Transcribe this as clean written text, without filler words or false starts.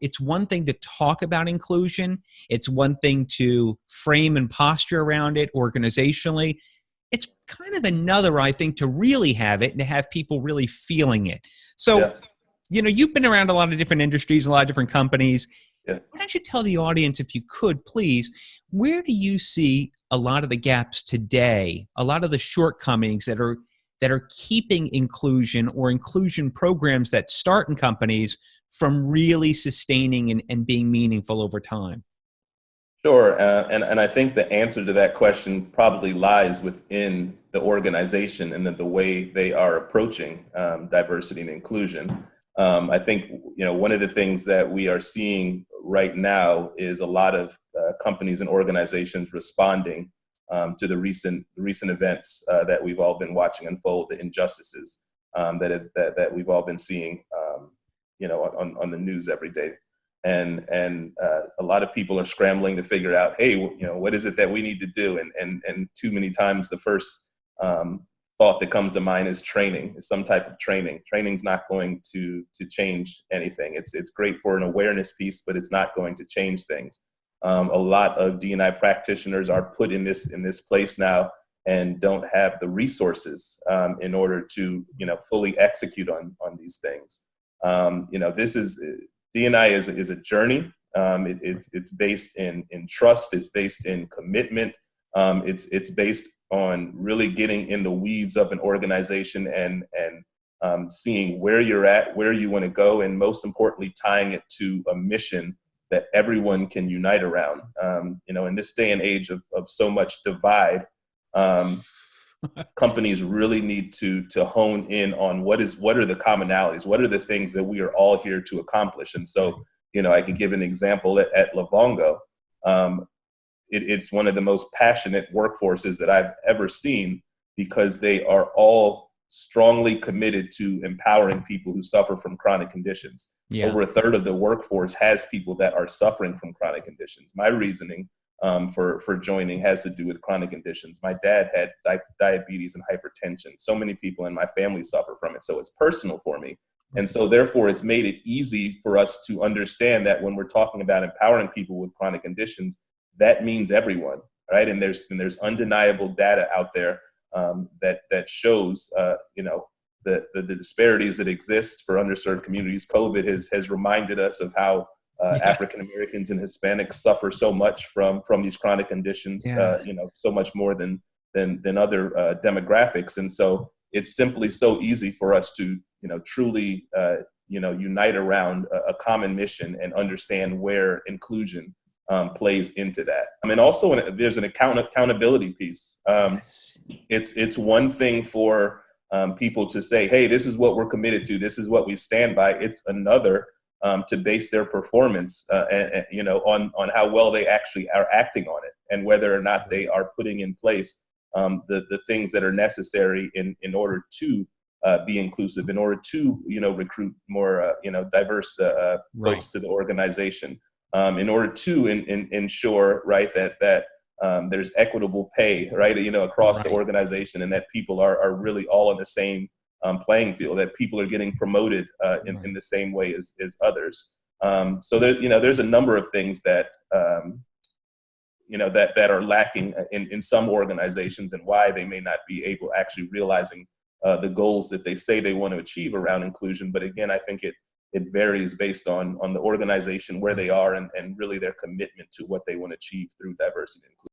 it's one thing to talk about inclusion. It's one thing to frame and posture around it organizationally. It's kind of another, I think, to really have it and to have people really feeling it. So, Yeah. You've been around a lot of different industries, a lot of different companies. Yeah. Why don't you tell the audience, if you could, please, where do you see a lot of the gaps today, a lot of the shortcomings that are keeping inclusion or inclusion programs that start in companies from really sustaining and being meaningful over time? Sure. And I think the answer to that question probably lies within the organization and the way they are approaching diversity and inclusion. I think, one of the things that we are seeing right now is a lot of companies and organizations responding to the recent events that we've all been watching unfold, the injustices that we've all been seeing, on the news every day. And a lot of people are scrambling to figure out, hey, what is it that we need to do? And too many times the first thought that comes to mind is training, is some type of training. Training's not going to change anything. It's great for an awareness piece, but it's not going to change things. A lot of D&I practitioners are put in this place now and don't have the resources in order to fully execute on these things. This is D&I is a journey. It's based in trust. It's based in commitment. It's based on really getting in the weeds of an organization and seeing where you're at, where you want to go, and most importantly, tying it to a mission that everyone can unite around. In this day and age of so much divide, companies really need to hone in on what are the commonalities, what are the things that we are all here to accomplish. And so, I can give an example at Livongo. It's one of the most passionate workforces that I've ever seen because they are all strongly committed to empowering people who suffer from chronic conditions. Yeah. Over a third of the workforce has people that are suffering from chronic conditions. My reasoning for joining has to do with chronic conditions. My dad had diabetes and hypertension. So many people in my family suffer from it. So it's personal for me. And so therefore it's made it easy for us to understand that when we're talking about empowering people with chronic conditions, that means everyone, right? And there's undeniable data out there that shows, the disparities that exist for underserved communities. COVID has reminded us of how African Americans and Hispanics suffer so much from these chronic conditions, so much more than other demographics. And so it's simply so easy for us to, truly, unite around a common mission and understand where inclusion plays into that. I mean, also there's an accountability piece. It's one thing for people to say, hey, this is what we're committed to. This is what we stand by. It's another to base their performance, on how well they actually are acting on it, and whether or not they are putting in place the things that are necessary in order to be inclusive, in order to recruit more diverse folks to the organization, in order to ensure that there's equitable pay across the organization, and that people are really all on the same playing field, that people are getting promoted in the same way as others. So there's a number of things that that are lacking in some organizations, and why they may not be able actually realizing the goals that they say they want to achieve around inclusion. But again, I think it varies based on the organization, where they are, and really their commitment to what they want to achieve through diversity and inclusion.